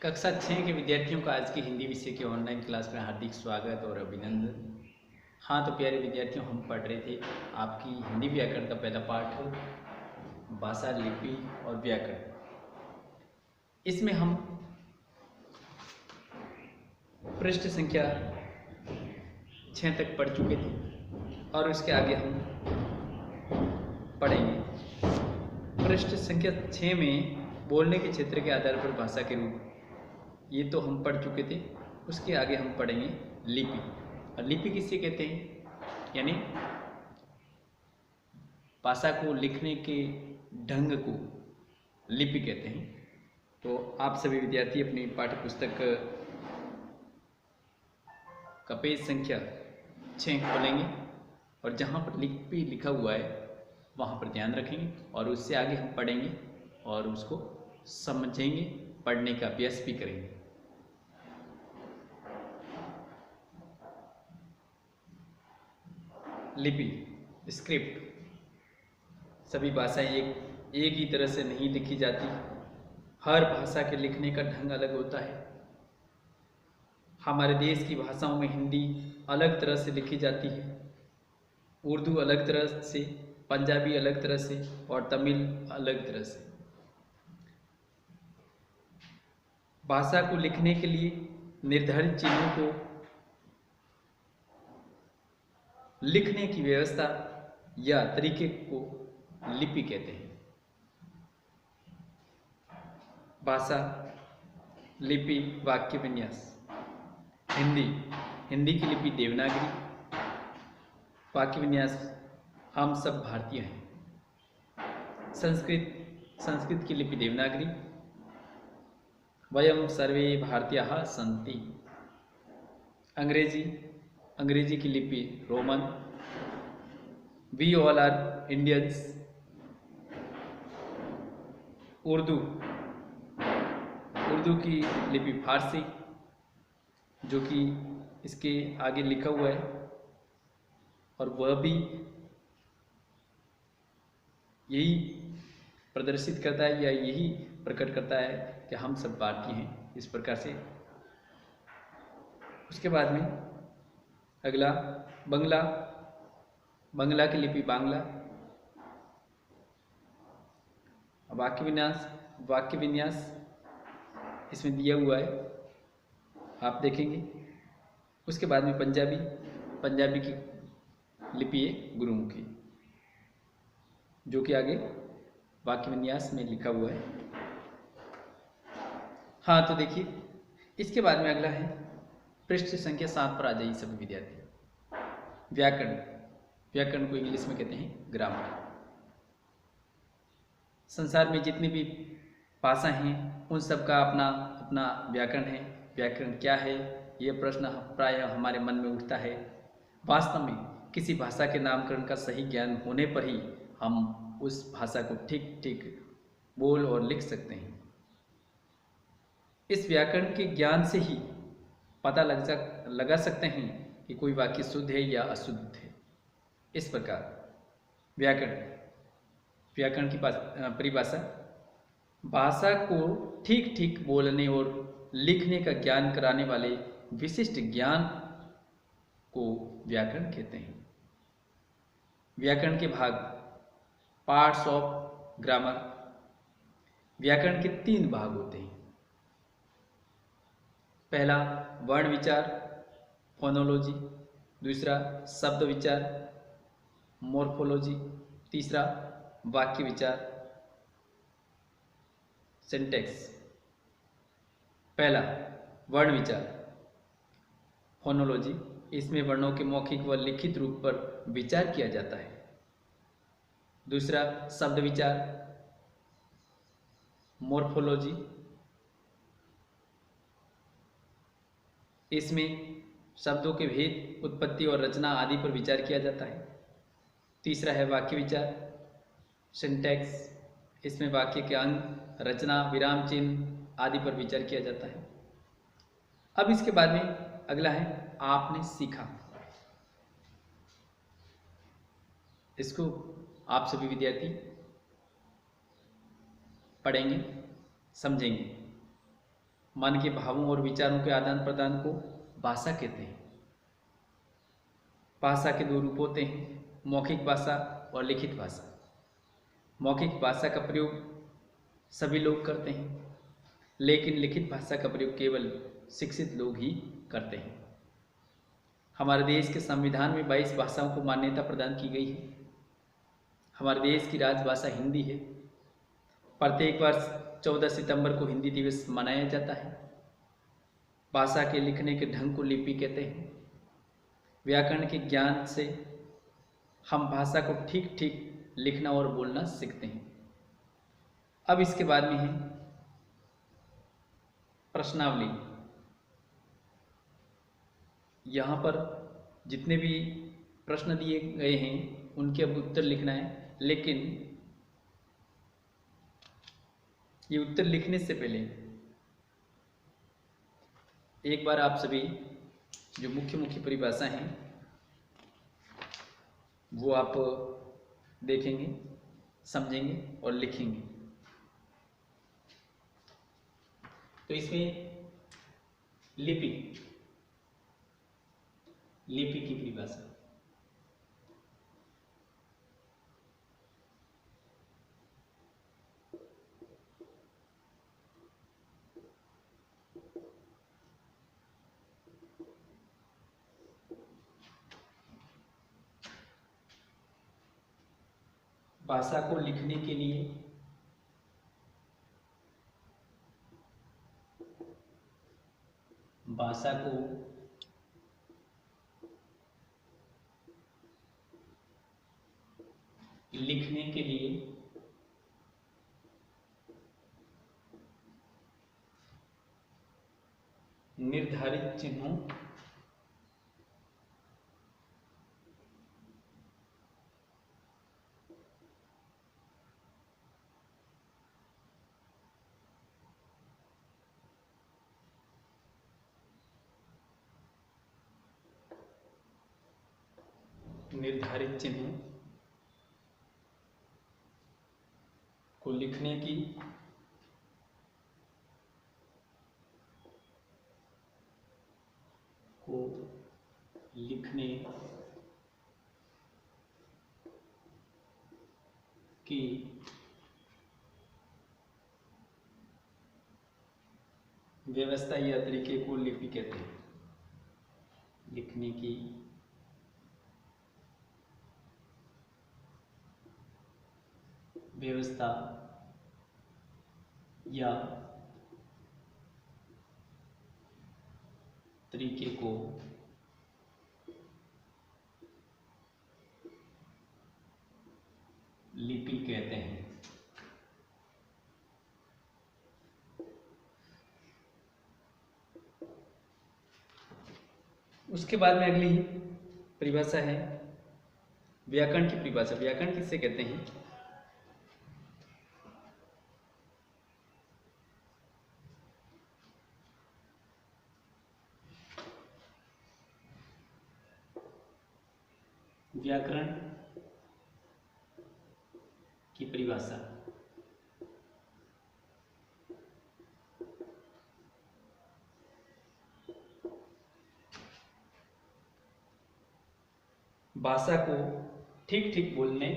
कक्षा 6 के विद्यार्थियों का आज की हिंदी विषय की ऑनलाइन क्लास में हार्दिक स्वागत और अभिनंदन। हाँ तो प्यारे विद्यार्थियों, हम पढ़ रहे थे आपकी हिंदी व्याकरण का पहला पाठ, भाषा, लिपि और व्याकरण। इसमें हम पृष्ठ संख्या 6 तक पढ़ चुके थे और उसके आगे हम पढ़ेंगे। पृष्ठ संख्या 6 में बोलने के क्षेत्र के आधार पर भाषा के रूप, ये तो हम पढ़ चुके थे। उसके आगे हम पढ़ेंगे लिपि। और लिपि किससे कहते हैं, यानी भाषा को लिखने के ढंग को लिपि कहते हैं। तो आप सभी विद्यार्थी अपनी पाठ्य पुस्तक का पेज संख्या 6 खोलेंगे और जहाँ पर लिपि लिखा हुआ है वहाँ पर ध्यान रखेंगे और उससे आगे हम पढ़ेंगे और उसको समझेंगे, पढ़ने का अभ्यास भी करेंगे। लिपि, स्क्रिप्ट। सभी भाषाएं एक ही तरह से नहीं लिखी जाती। हर भाषा के लिखने का ढंग अलग होता है। हमारे देश की भाषाओं में हिंदी अलग तरह से लिखी जाती है, उर्दू अलग तरह से, पंजाबी अलग तरह से और तमिल अलग तरह से। भाषा को लिखने के लिए निर्धारित चिन्हों को लिखने की व्यवस्था या तरीके को लिपि कहते हैं। भाषा, लिपि, वाक्य विन्यास। हिंदी की लिपि देवनागरी। वाक्य विन्यास, हम सब भारतीय हैं। संस्कृत की लिपि देवनागरी। वयम सर्वे भारतीयाः सन्ति। अंग्रेजी की लिपि Roman. We all are Indians. Urdu की लिपि फारसी, जो कि इसके आगे लिखा हुआ है और वह भी यही प्रदर्शित करता है या यही प्रकट करता है कि हम सब भारतीय हैं, इस प्रकार से। उसके बाद में अगला बंगला की लिपि बांग्ला। वाक्य विन्यास इसमें दिया हुआ है, आप देखेंगे। उसके बाद में पंजाबी की लिपि है गुरुमुखी, जो कि आगे वाक्य विन्यास में लिखा हुआ है। हाँ तो देखिए, इसके बाद में अगला है पृष्ठ संख्या 7 पर आ जाइए सभी विद्यार्थी। व्याकरण को इंग्लिश में कहते हैं ग्रामर। संसार में जितनी भी भाषा हैं उन सब का अपना अपना व्याकरण है। व्याकरण क्या है, ये प्रश्न प्रायः हमारे मन में उठता है। वास्तव में किसी भाषा के नामकरण का सही ज्ञान होने पर ही हम उस भाषा को ठीक ठीक बोल और लिख सकते हैं। इस व्याकरण के ज्ञान से ही पता लगा सकते हैं कि कोई वाक्य शुद्ध है या अशुद्ध है। इस प्रकार व्याकरण की परिभाषा, भाषा को ठीक ठीक बोलने और लिखने का ज्ञान कराने वाले विशिष्ट ज्ञान को व्याकरण कहते हैं। व्याकरण के भाग, पार्ट्स ऑफ ग्रामर। व्याकरण के 3 भाग होते हैं। पहला वर्ण विचार, फोनोलॉजी। दूसरा शब्द विचार, मोर्फोलॉजी। तीसरा वाक्य विचार, सिंटैक्स। पहला वर्ण विचार, फोनोलॉजी। इसमें वर्णों के मौखिक व लिखित रूप पर विचार किया जाता है। दूसरा शब्द विचार, मोर्फोलॉजी। इसमें शब्दों के भेद, उत्पत्ति और रचना आदि पर विचार किया जाता है। तीसरा है वाक्य विचार, सिंटैक्स। इसमें वाक्य के अंग, रचना, विराम चिन्ह आदि पर विचार किया जाता है। अब इसके बाद में अगला है आपने सीखा। इसको आप सभी विद्यार्थी पढ़ेंगे, समझेंगे। मन के भावों और विचारों के आदान प्रदान को भाषा कहते हैं। भाषा के दो रूप होते हैं, मौखिक भाषा और लिखित भाषा। मौखिक भाषा का प्रयोग सभी लोग करते हैं, लेकिन लिखित भाषा का प्रयोग केवल शिक्षित लोग ही करते हैं। हमारे देश के संविधान में 22 भाषाओं को मान्यता प्रदान की गई है। हमारे देश की राजभाषा हिंदी है। प्रत्येक वर्ष 14 सितंबर को हिंदी दिवस मनाया जाता है। भाषा के लिखने के ढंग को लिपि कहते हैं। व्याकरण के ज्ञान से हम भाषा को ठीक ठीक लिखना और बोलना सीखते हैं। अब इसके बाद में है प्रश्नावली। यहाँ पर जितने भी प्रश्न दिए गए हैं उनके अब उत्तर लिखना है, लेकिन ये उत्तर लिखने से पहले एक बार आप सभी जो मुख्य मुख्य परिभाषा हैं वो आप देखेंगे, समझेंगे और लिखेंगे। तो इसमें लिपि की परिभाषा। भाषा को लिखने के लिए भाषा को लिखने के लिए निर्धारित चिन्हों को लिखने की व्यवस्था या तरीके को लिपि कहते हैं। लिखने की व्यवस्था या तरीके को लिपि कहते हैं। उसके बाद में अगली परिभाषा है व्याकरण की परिभाषा। व्याकरण किससे कहते हैं? व्याकरण की परिभाषा भाषा को ठीक ठीक बोलने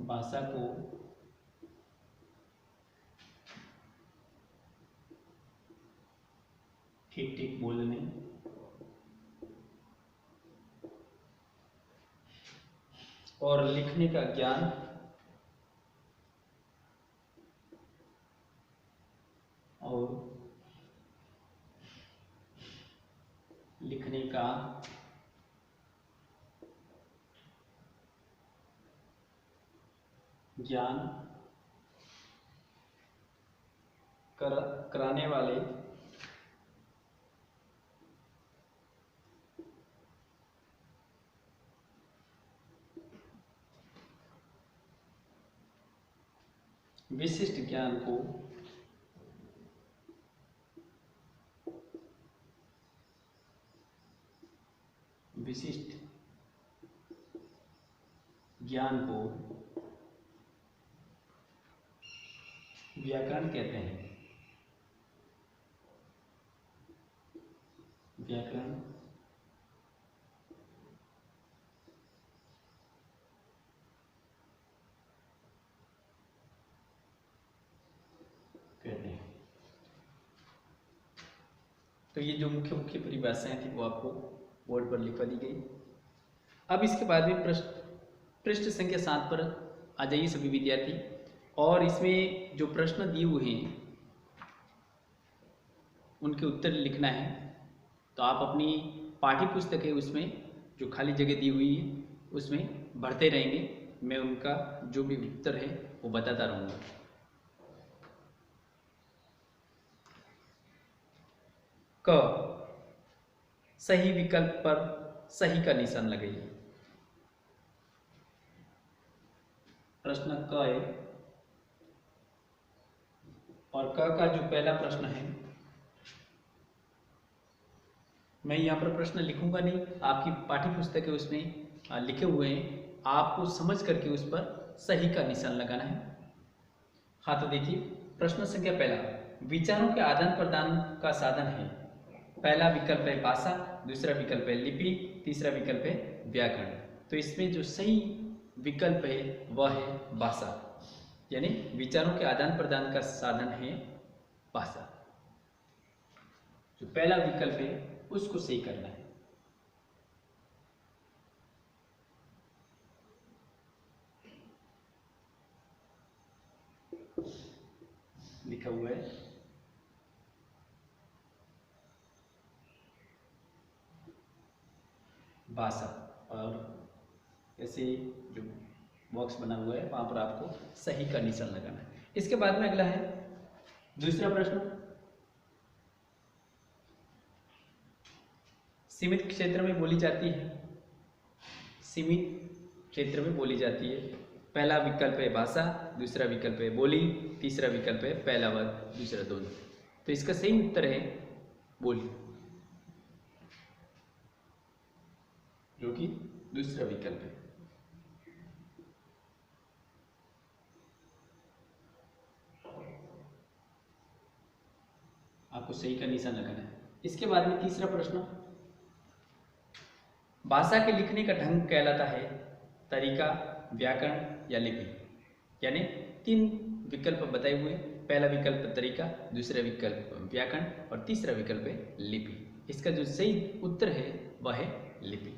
भाषा को ठीक ठीक बोलने और लिखने का ज्ञान और लिखने का ज्ञान कराने वाले विशिष्ट ज्ञान को व्याकरण कहते हैं। व्याकरण कहते हैं। तो ये जो मुख्य मुख्य परिभाषाएं थी वो आपको बोर्ड पर लिखवा दी गई। अब इसके बाद में पृष्ठ संख्या 7 पर आ जाइए सभी विद्यार्थी। और इसमें जो प्रश्न दिए हुए हैं उनके उत्तर लिखना है। तो आप अपनी पाठ्य पुस्तक है उसमें जो खाली जगह दी हुई है उसमें भरते रहेंगे। मैं उनका जो भी उत्तर है वो बताता रहूँगा। क, सही विकल्प पर सही का निशान लगाइए। प्रश्न क है और क का जो पहला प्रश्न है, मैं यहाँ पर प्रश्न लिखूंगा नहीं, आपकी पाठ्य पुस्तक है उसमें लिखे हुए हैं, आपको समझ करके उस पर सही का निशान लगाना है। हाँ तो देखिए प्रश्न संख्या पहला, विचारों के आदान प्रदान का साधन है। पहला विकल्प है भाषा, दूसरा विकल्प है लिपि, तीसरा विकल्प है व्याकरण। तो इसमें जो सही विकल्प है वह है भाषा, यानी विचारों के आदान प्रदान का साधन है भाषा। जो पहला विकल्प है उसको सही करना है। लिखा हुआ है भाषा, और ऐसे जो बॉक्स बना हुआ है वहां पर आपको सही का निशान लगाना है। इसके बाद में अगला है दूसरा प्रश्न, सीमित क्षेत्र में बोली जाती है। सीमित क्षेत्र में बोली जाती है। पहला विकल्प है भाषा, दूसरा विकल्प है बोली, तीसरा विकल्प है पहला वर्ग दूसरा दोनों। तो इसका सही उत्तर है बोली, जो कि दूसरा विकल्प है। आपको सही का निशान लगाना है। इसके बाद में तीसरा प्रश्न, भाषा के लिखने का ढंग कहलाता है तरीका, व्याकरण या लिपि। यानी 3 विकल्प बताए हुए, पहला विकल्प तरीका, दूसरा विकल्प व्याकरण और तीसरा विकल्प है लिपि। इसका जो सही उत्तर है वह है लिपि।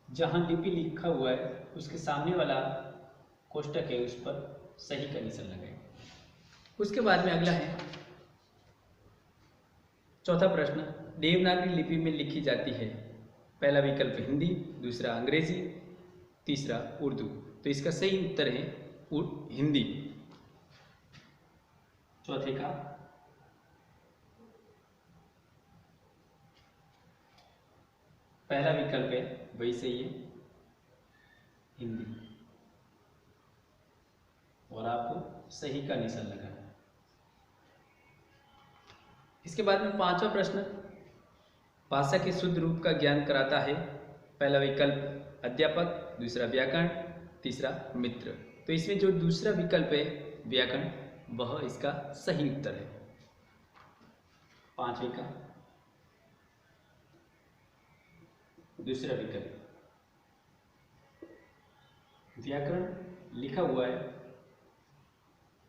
जहां लिपि लिखा हुआ है उसके सामने वाला कोष्टक है उस पर सही का निशान लगाएं। उसके बाद में अगला है चौथा प्रश्न, देवनागरी लिपि में लिखी जाती है। पहला विकल्प हिंदी, दूसरा अंग्रेजी, तीसरा उर्दू। तो इसका सही उत्तर है हिंदी। चौथे का पहला विकल्प है वही सही है हिंदी, और आपको सही का निशान लगाना है। इसके बाद में पांचवा प्रश्न, भाषा के शुद्ध रूप का ज्ञान कराता है। पहला विकल्प अध्यापक, दूसरा व्याकरण, तीसरा मित्र। तो इसमें जो दूसरा विकल्प है व्याकरण वह इसका सही उत्तर है। पांचवे का दूसरा विकल्प व्याकरण लिखा हुआ है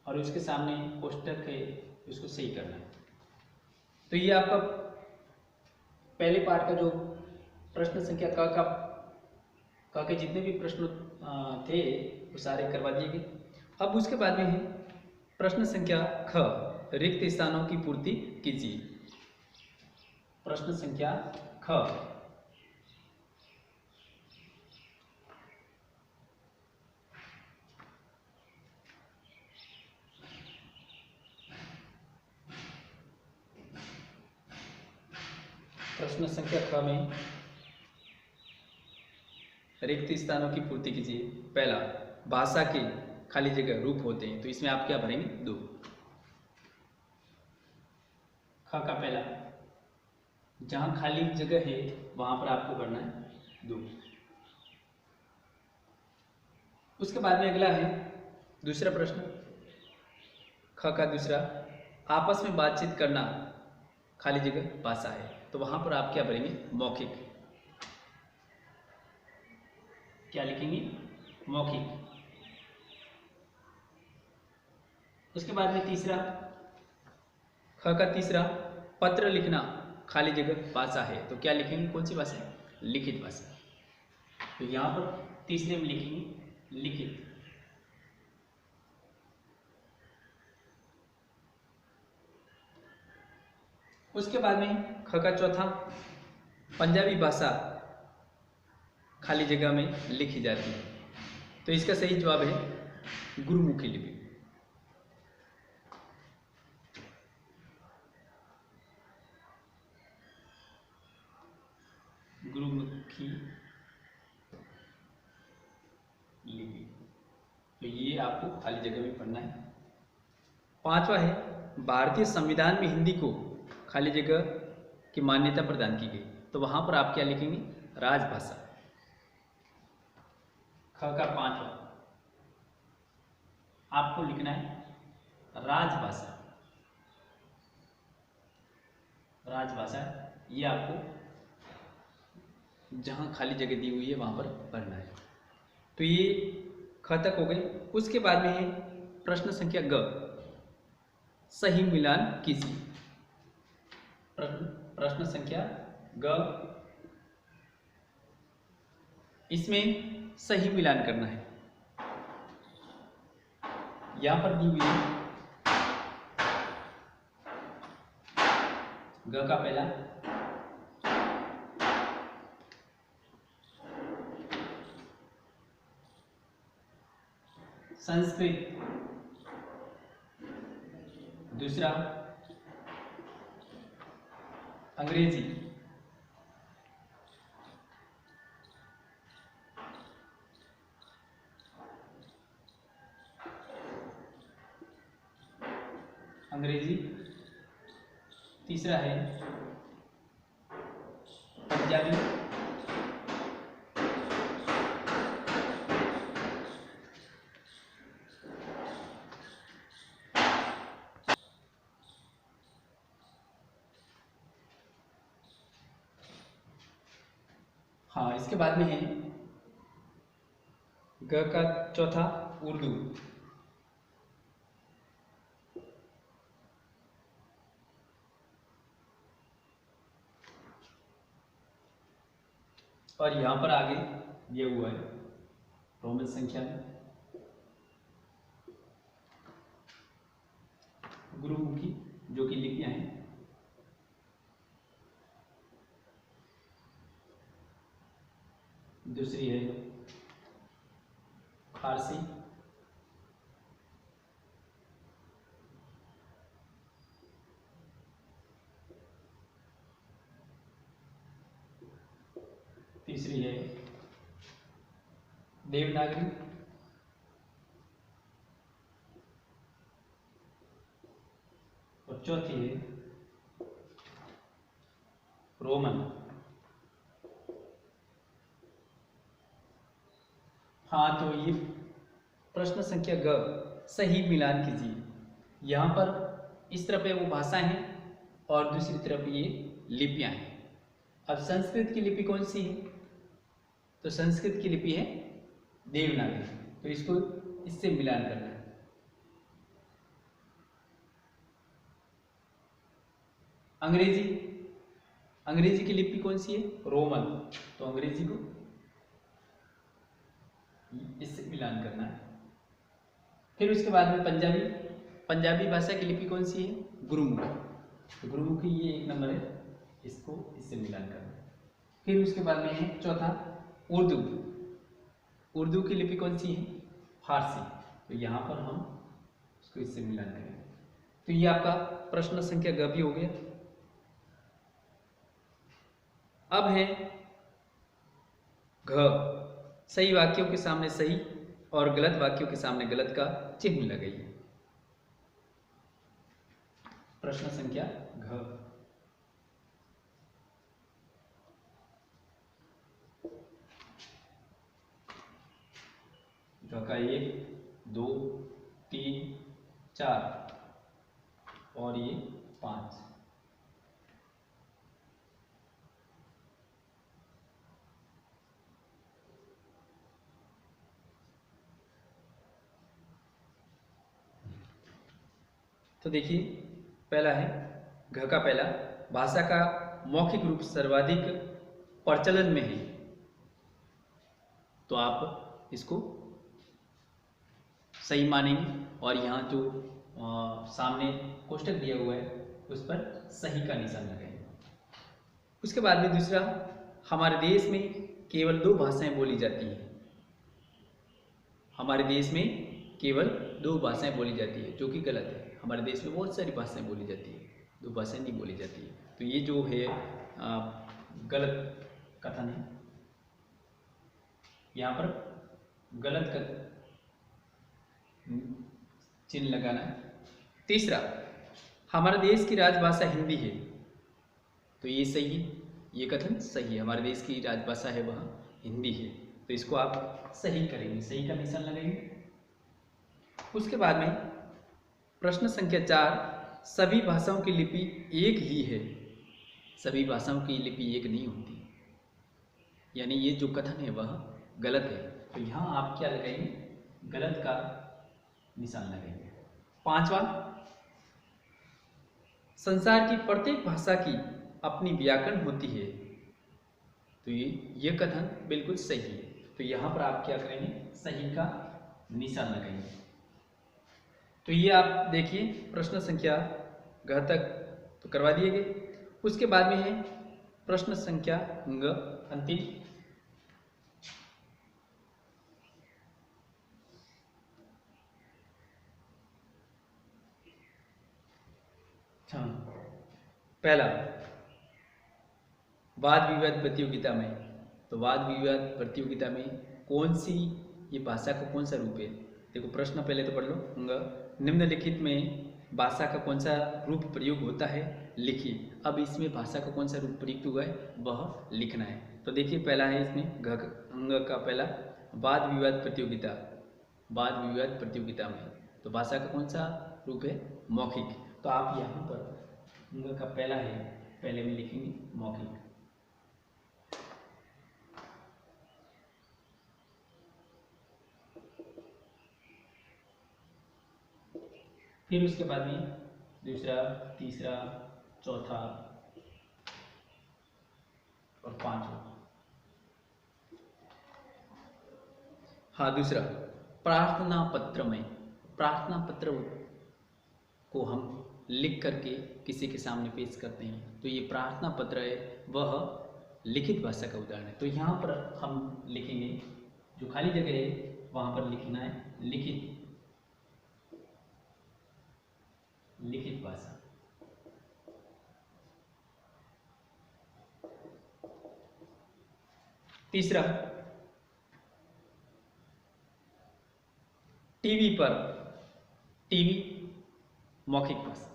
और उसके सामने कोष्टक है, उसको सही करना है। तो ये आपका पहले पार्ट का जो प्रश्न संख्या का के जितने भी प्रश्न थे वो सारे करवा दिए गए। अब उसके बाद में है प्रश्न संख्या ख, रिक्त स्थानों की पूर्ति कीजिए। प्रश्न संख्या ख, प्रश्न संख्या ख में रिक्त स्थानों की पूर्ति कीजिए। पहला, भाषा के खाली जगह रूप होते हैं, तो इसमें आप क्या भरेंगे 2। ख का पहला जहां खाली जगह है वहां पर आपको भरना है 2। उसके बाद में अगला है दूसरा प्रश्न, ख का दूसरा, आपस में बातचीत करना खाली जगह भाषा है, तो वहां पर आप क्या भरेंगे? मौखिक। क्या लिखेंगे? मौखिक। उसके बाद में तीसरा, ख का तीसरा, पत्र लिखना खाली जगह भाषा है, तो क्या लिखेंगे? कौन सी भाषा है? लिखित भाषा। तो यहां पर तीसरे में लिखेंगे लिखित। उसके बाद में ख का चौथा, पंजाबी भाषा खाली जगह में लिखी जाती है, तो इसका सही जवाब है गुरुमुखी लिपि। गुरुमुखी लिपि, तो ये आपको खाली जगह में पढ़ना है। पांचवा है, भारतीय संविधान में हिंदी को खाली जगह की मान्यता प्रदान की गई, तो वहां पर आप क्या लिखेंगे? राजभाषा। ख का पांचवा आपको लिखना है राजभाषा। राजभाषा, ये आपको जहां खाली जगह दी हुई है वहां पर पढ़ना है। तो ये ख तक हो गई। उसके बाद में है प्रश्न संख्या ग, सही मिलान कीजिए। प्रश्न संख्या ग, इसमें सही मिलान करना है। यहां पर दी हुई है ग का पहला, संस्कृत, दूसरा अंग्रेजी, तीसरा है पंजाबी, हाँ। इसके बाद में है ग का चौथा उर्दू, और यहां पर आगे दिया हुआ है रोमन संख्या में गुरुमुखी, जो कि लिपियां हैं। दूसरी है फारसी, तीसरी है देवनागरी, और चौथी है रोमन। हाँ, तो ये प्रश्न संख्या ग, सही मिलान कीजिए। यहाँ पर इस तरफ है वो भाषा है और दूसरी तरफ ये लिपियां हैं। अब संस्कृत की लिपि कौन सी है? तो संस्कृत की लिपि है देवनागरी, तो इसको इससे मिलान करना है। अंग्रेजी की लिपि कौन सी है? रोमन, तो अंग्रेजी को इससे मिलान करना है। फिर उसके बाद में पंजाबी भाषा की लिपि कौन सी है? गुरुमुखी, तो गुरुमुखी ये 1 नंबर है, इसको इससे मिलान करना है। फिर उसके बाद में है चौथा उर्दू की लिपि कौन सी है? फारसी, तो यहाँ पर हम उसको इससे मिलान करेंगे। तो ये आपका प्रश्न संख्या ग भी हो गया। अब है घ, सही वाक्यों के सामने सही और गलत वाक्यों के सामने गलत का चिन्ह लगाइए। प्रश्न संख्या घ, घ का 1 2 3 4 और ये 5। तो देखिए पहला है घ का पहला, भाषा का मौखिक रूप सर्वाधिक प्रचलन में है। तो आप इसको सही मानेंगे और यहाँ जो सामने कोष्टक दिया हुआ है उस पर सही का निशान लगाएंगे। उसके बाद में दूसरा, हमारे देश में केवल 2 भाषाएं बोली जाती हैं। हमारे देश में केवल 2 भाषाएं बोली जाती है, जो कि गलत है। हमारे देश में बहुत सारी भाषाएं बोली जाती है, 2 भाषाएं नहीं बोली जाती है। तो ये जो है गलत कथन है, यहाँ पर गलत चिन्ह लगाना है। तीसरा, हमारे देश की राजभाषा हिंदी है। तो ये सही है, ये कथन सही है। हमारे देश की राजभाषा है वह हिंदी है। तो इसको आप सही करेंगे, सही का निशान लगाएंगे। उसके बाद में प्रश्न संख्या 4, सभी भाषाओं की लिपि एक ही है। सभी भाषाओं की लिपि एक नहीं होती, यानी ये जो कथन है वह गलत है। तो यहाँ आप क्या लगाएंगे, गलत का निशान लगाएंगे। 5वां, संसार की प्रत्येक भाषा की अपनी व्याकरण होती है। तो ये कथन बिल्कुल सही है। तो यहाँ पर आप क्या करेंगे, सही का निशान लगाएंगे। तो ये आप देखिए प्रश्न संख्या घ तक तो करवा दिए गए। उसके बाद में है प्रश्न संख्या ग, अंतिम। पहला, वाद विवाद प्रतियोगिता में। तो वाद विवाद प्रतियोगिता में कौन सी ये भाषा का कौन सा रूप है। देखो प्रश्न पहले तो पढ़ लो। निम्नलिखित में भाषा का कौन सा रूप प्रयोग होता है, लिखिए। अब इसमें भाषा का कौन सा रूप प्रयुक्त हुआ है वह लिखना है। तो देखिए पहला है इसमें घ का पहला, वाद विवाद प्रतियोगिता। वाद विवाद प्रतियोगिता में तो भाषा का कौन सा रूप है, मौखिक। तो आप यहाँ पर का पहला है, पहले में लिखेंगे मौखिक। फिर उसके बाद में दूसरा, तीसरा, चौथा और 5वां। हाँ, दूसरा, प्रार्थना पत्र में। प्रार्थना पत्र को हम लिख करके किसी के सामने पेश करते हैं। तो ये प्रार्थना पत्र है, वह लिखित भाषा का उदाहरण है। तो यहाँ पर हम लिखेंगे, जो खाली जगह है वहाँ पर लिखना है लिखित, लिखित भाषा। तीसरा, टीवी पर, टीवी मौखिक भाषा।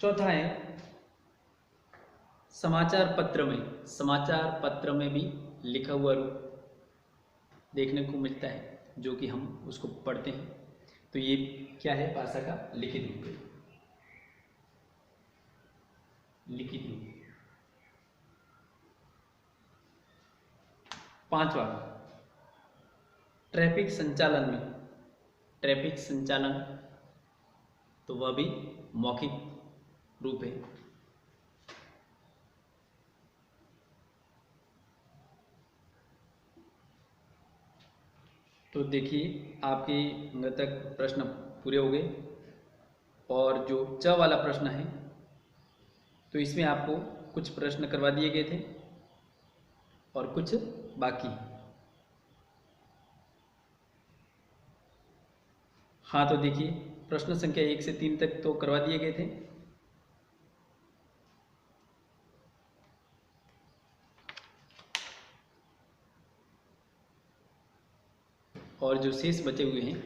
चौथा है समाचार पत्र में। समाचार पत्र में भी लिखा हुआ रूप देखने को मिलता है, जो कि हम उसको पढ़ते हैं। तो ये क्या है, भाषा का लिखित रूप है, लिखित रूप। 5वां, ट्रैफिक संचालन में। ट्रैफिक संचालन तो वह भी मौखिक रूप है। तो देखिए आपके तक प्रश्न पूरे हो गए। और जो च वाला प्रश्न है, तो इसमें आपको कुछ प्रश्न करवा दिए गए थे और कुछ बाकी। हाँ, तो देखिए प्रश्न संख्या 1 से 3 तक तो करवा दिए गए थे। और जो शेष बचे हुए हैं,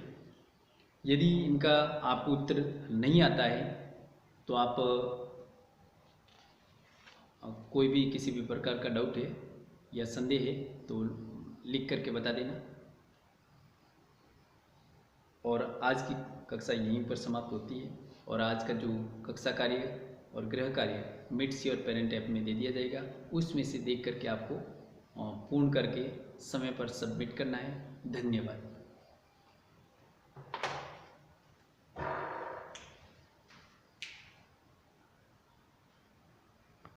यदि इनका आपको उत्तर नहीं आता है तो आप कोई भी किसी भी प्रकार का डाउट है या संदेह है तो लिख करके बता देना। और आज की कक्षा यहीं पर समाप्त होती है और आज का जो कक्षा कार्य और गृह कार्य मीट्स योर पेरेंट ऐप में दे दिया जाएगा, उसमें से देख करके आपको पूर्ण करके समय पर सबमिट करना है। धन्यवाद।